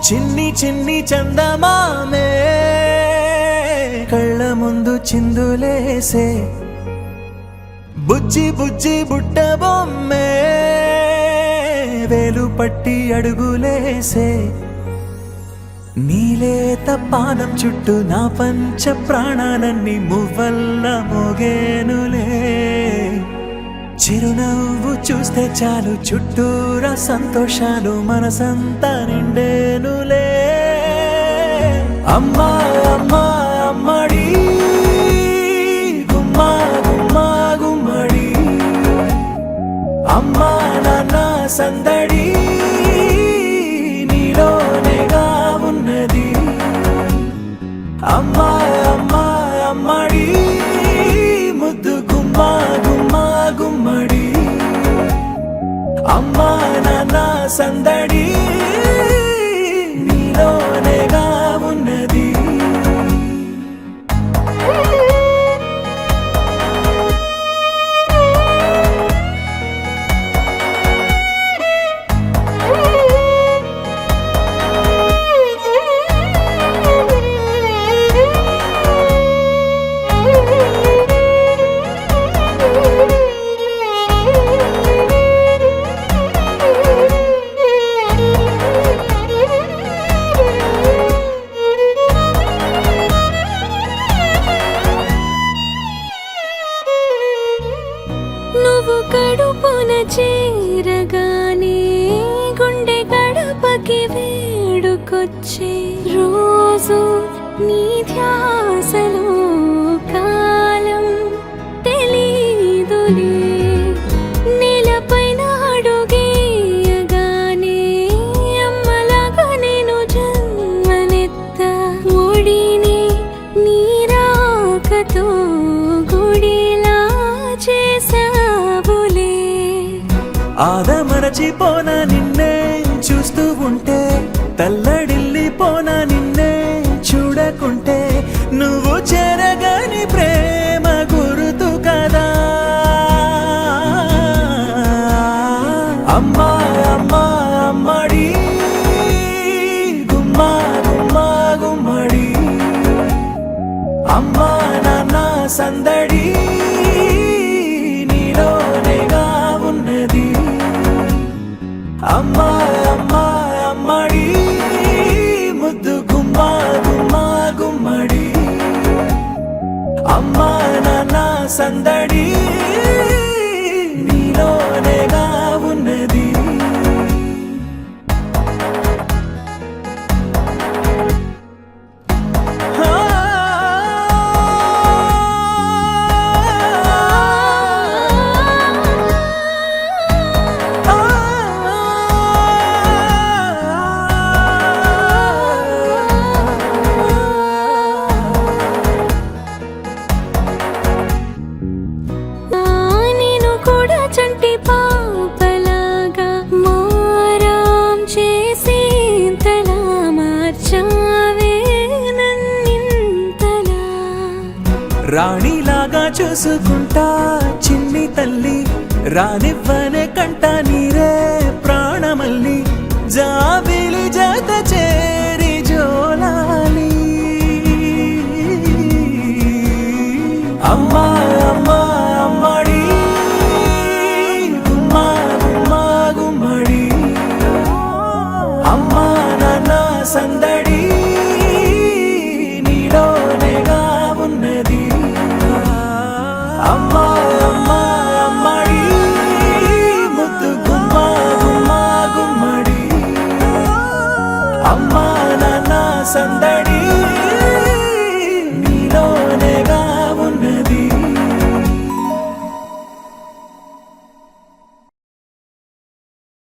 చిన్ని చిన్ని చందమామే కళ్ళ ముందు చిందులేసే బుజ్జి బుజ్జి బుట్ట బొమ్మే వేలు పట్టి అడుగులేసే నీలేత పానం చుట్టూ నా పంచ ప్రాణాలన్నీ మువ్వల్ల మోగేనులే చిరునవ్వు చూస్తే చాలు చుట్టూరా సంతోషాలు మనసంతా నిండేనులే అమ్మా అమ్మా అమ్మడి గుమ్మా గుమ్మా గుమ్మడి అమ్మా నాన్న సందడి నీలోనేగా ఉన్నది అమ్మా అమ్మా అమ్మడి ముద్దు గుమ్మా గుమ్మా గుమ్మడి అమ్మా నాన్న సందడి నీలోనేగా ఉన్నది నువ్వు కడుపున చేరగానే గుండె గడపకి వేడుకొచ్చే రోజు నీ ధ్యాసలో కాలం తెలీదులే నేలపైన అడుగేయగానే అమ్మలాగా నేను జన్మనెత్త ఒడిని నీ రాకతో గుడిలా చేసావులే ఆదమరచిపోనా నిన్నే చూస్తూ ఉంటే తల్లడిల్లిపోనా నిన్నే చూడకుంటే నువ్వు చెరగని ప్రేమ గురుతు కదా అమ్మా అమ్మా అమ్మడి గుమ్మా గుమ్మా గుమ్మడి అమ్మా నాన్న సందడి నీలోనేగా ఉన్నది అమ్మా అమ్మా అమ్మడి ముద్దు గుమ్మా గుమ్మా గుమ్మడి అమ్మా నాన్న సందడి నీలోనేగా ఉన్నది నేను కూడా చంటి పాపలాగా మారాం చేసేంతలా మార్చావే నన్నింతలా రాణిలాగా చూసుకుంటా చిన్ని తల్లి రానివ్వనే కంట నీరే ప్రాణమల్లి జాబిలి జత చేరి జోలాలి అమ్మా అమ్మా అమ్మడి గుమ్మా గుమ్మా గుమ్మడి అమ్మా నాన్న సందడి నీలోనేగా ఉన్నది అమ్మా అమ్మా అమ్మడి ముద్దు గుమ్మా గుమ్మా గుమ్మడి అమ్మా నాన్న సందడి